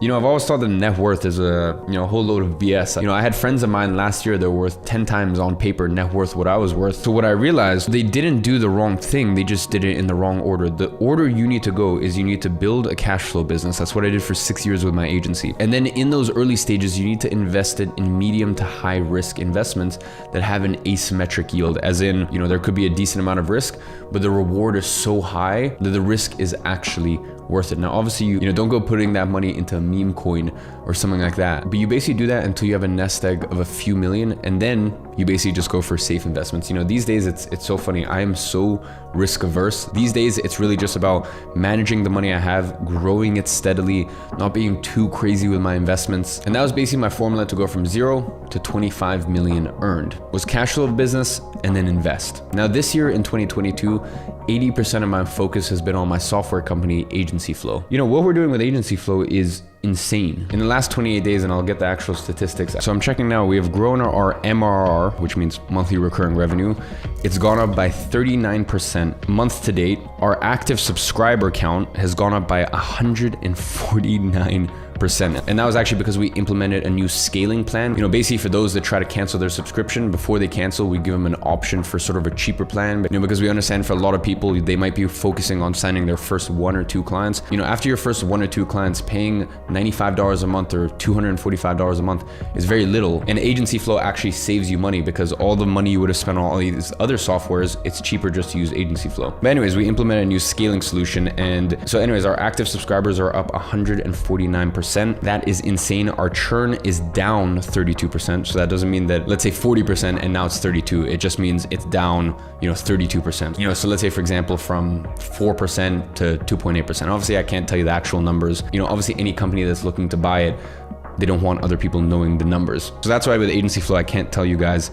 I've always thought that net worth is a whole load of BS. I had friends of mine last year that were worth 10 times on paper net worth what I was worth. So what I realized, they didn't do the wrong thing, they just did it in the wrong order. The order you need to go is you need to build a cash flow business. That's what I did for 6 years with my agency. And then in those early stages, you need to invest it in medium to high risk investments that have an asymmetric yield. As in, there could be a decent amount of risk, but the reward is so high that the risk is actually worth it. Now, obviously, you don't go putting that money into a meme coin or something like that, but you basically do that until you have a nest egg of a few million, and then you basically just go for safe investments. These days it's so funny. I am so risk averse. These days it's really just about managing the money I have, growing it steadily, not being too crazy with my investments. And that was basically my formula to go from 0 to 25 million earned. Was cash flow of business and then invest. Now this year in 2022, 80% of my focus has been on my software company, Agency Flow. What we're doing with Agency Flow is insane. In the last 28 days, and I'll get the actual statistics. So I'm checking now, we have grown our MRR, which means monthly recurring revenue. It's gone up by 39% month to date. Our active subscriber count has gone up by 149%. And that was actually because we implemented a new scaling plan. Basically for those that try to cancel their subscription, before they cancel, we give them an option for sort of a cheaper plan. But because we understand for a lot of people, they might be focusing on signing their first 1 or 2 clients. After your first 1 or 2 clients, paying $95 a month or $245 a month is very little. And Agency Flow actually saves you money because all the money you would have spent on all these other softwares, it's cheaper just to use Agency Flow. But anyways, we implemented a new scaling solution. And so anyways, our active subscribers are up 149%. That is insane. Our churn is down 32%. So that doesn't mean that, let's say 40% and now it's 32. It just means it's down, 32%. So let's say for example, from 4% to 2.8%. Obviously I can't tell you the actual numbers. Obviously any company that's looking to buy it, they don't want other people knowing the numbers. So that's why with Agency Flow, I can't tell you guys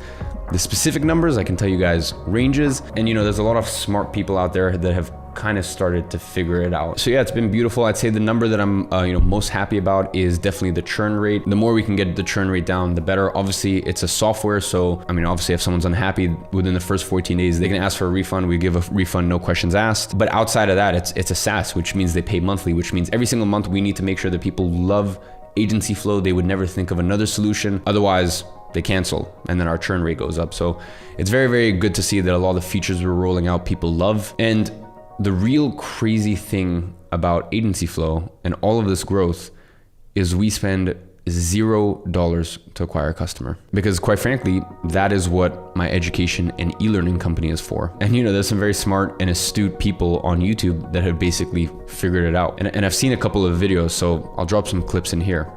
the specific numbers. I can tell you guys ranges. And there's a lot of smart people out there that have kind of started to figure it out. So yeah, it's been beautiful. I'd say the number that I'm most happy about is definitely the churn rate. The more we can get the churn rate down, the better. Obviously it's a software, so obviously if someone's unhappy within the first 14 days, they can ask for a refund. We give a refund, no questions asked. But outside of that, it's a SaaS, which means they pay monthly, which means every single month we need to make sure that people love Agency Flow. They would never think of another solution. Otherwise, they cancel and then our churn rate goes up. So it's very, very good to see that a lot of the features we're rolling out, people love. And the real crazy thing about Agency Flow and all of this growth is we spend $0 to acquire a customer. Because quite frankly, that is what my education and e-learning company is for. And there's some very smart and astute people on YouTube that have basically figured it out. And I've seen a couple of videos, so I'll drop some clips in here.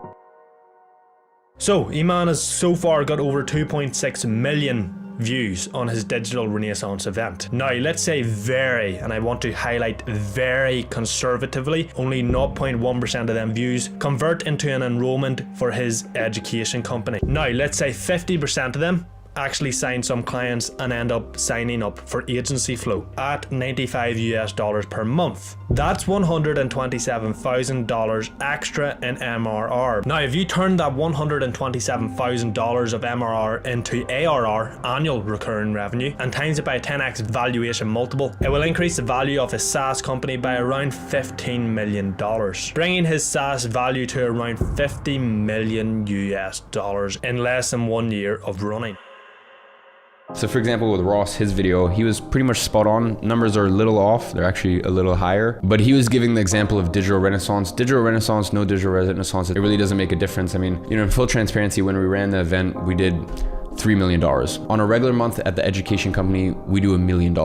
So Iman has so far got over 2.6 million views on his Digital Renaissance event. Now let's say very, and I want to highlight very conservatively, only 0.1% of them views convert into an enrollment for his education company. Now let's say 50% of them actually sign some clients and end up signing up for Agency Flow at $95 per month. That's $127,000 extra in MRR. Now, if you turn that $127,000 of MRR into ARR, annual recurring revenue, and times it by a 10x valuation multiple, it will increase the value of his SaaS company by around $15 million, bringing his SaaS value to around $50 million in less than 1 year of running. So for example, with Ross, his video, he was pretty much spot on. Numbers are a little off. They're actually a little higher, but he was giving the example of Digital Renaissance. Digital Renaissance, no Digital Renaissance. It really doesn't make a difference. In full transparency, when we ran the event, we did $3 million. On a regular month at the education company, we do $1 million.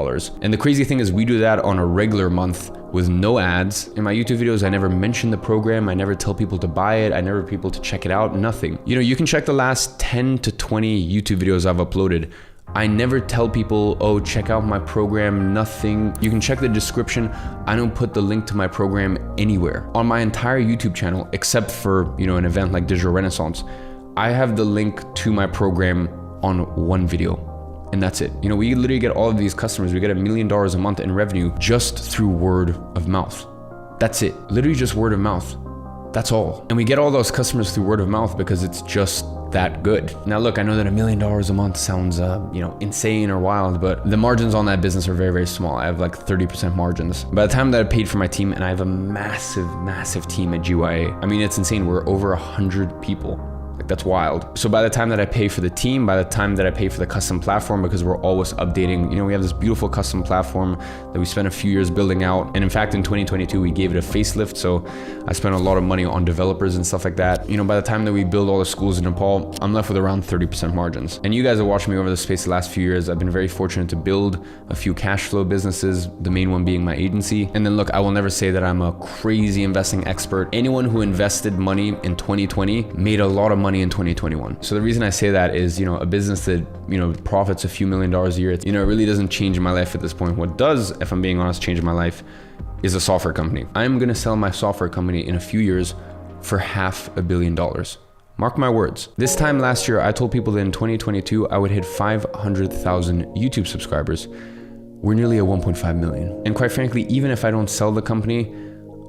And the crazy thing is we do that on a regular month with no ads. In my YouTube videos, I never mention the program. I never tell people to buy it. I never tell people to check it out, nothing. You can check the last 10 to 20 YouTube videos I've uploaded. I never tell people, oh, check out my program, nothing. You can check the description. I don't put the link to my program anywhere. On my entire YouTube channel, except for, an event like Digital Renaissance, I have the link to my program on one video. And that's it. We literally get all of these customers. We get $1 million a month in revenue just through word of mouth. That's it. Literally just word of mouth. That's all. And we get all those customers through word of mouth because it's just that good. Now look, I know that $1 million a month sounds insane or wild, but the margins on that business are very, very small. I have like 30% margins. By the time that I paid for my team, and I have a massive team at GYA, I mean, it's insane. We're over 100 people. Like, that's wild. So by the time that I pay for the team, by the time that I pay for the custom platform, because we're always updating, we have this beautiful custom platform that we spent a few years building out. And in fact, in 2022, we gave it a facelift. So I spent a lot of money on developers and stuff like that. By the time that we build all the schools in Nepal, I'm left with around 30% margins. And you guys have watched me over the space the last few years. I've been very fortunate to build a few cash flow businesses, the main one being my agency. And then look, I will never say that I'm a crazy investing expert. Anyone who invested money in 2020 made a lot of money in 2021. So the reason I say that is, a business that, profits a few $1 million a year, it really doesn't change my life at this point. What does, if I'm being honest, change my life is a software company. I'm going to sell my software company in a few years for $500 million. Mark my words. This time last year, I told people that in 2022, I would hit 500,000 YouTube subscribers. We're nearly at 1.5 million. And quite frankly, even if I don't sell the company,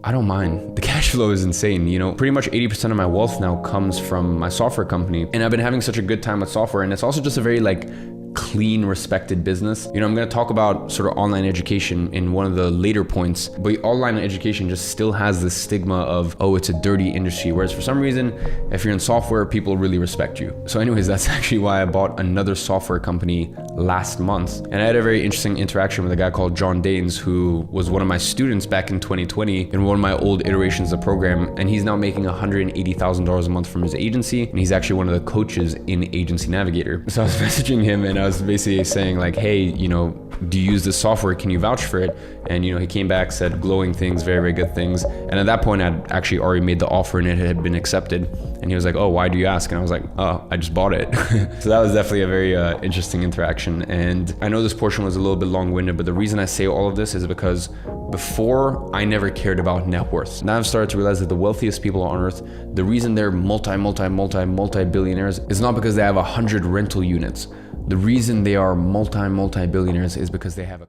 I don't mind. The cash flow is insane. Pretty much 80% of my wealth now comes from my software company. And I've been having such a good time with software. And it's also just a very clean, respected business. I'm going to talk about sort of online education in one of the later points, but online education just still has this stigma of, oh, it's a dirty industry. Whereas for some reason, if you're in software, people really respect you. So anyways, that's actually why I bought another software company last month. And I had a very interesting interaction with a guy called John Danes, who was one of my students back in 2020 in one of my old iterations of the program. And he's now making $180,000 a month from his agency. And he's actually one of the coaches in Agency Navigator. So I was messaging him and I was basically saying hey, do you use this software? Can you vouch for it? And he came back, said glowing things, very, very good things. And at that point, I'd actually already made the offer and it had been accepted. And he was like, oh, why do you ask? And I was like, oh, I just bought it. So that was definitely a very interesting interaction. And I know this portion was a little bit long-winded, but the reason I say all of this is because before, I never cared about net worth. Now I've started to realize that the wealthiest people on earth, the reason they're multi-billionaires is not because they have 100 rental units. The reason they are multi-billionaires is because they have a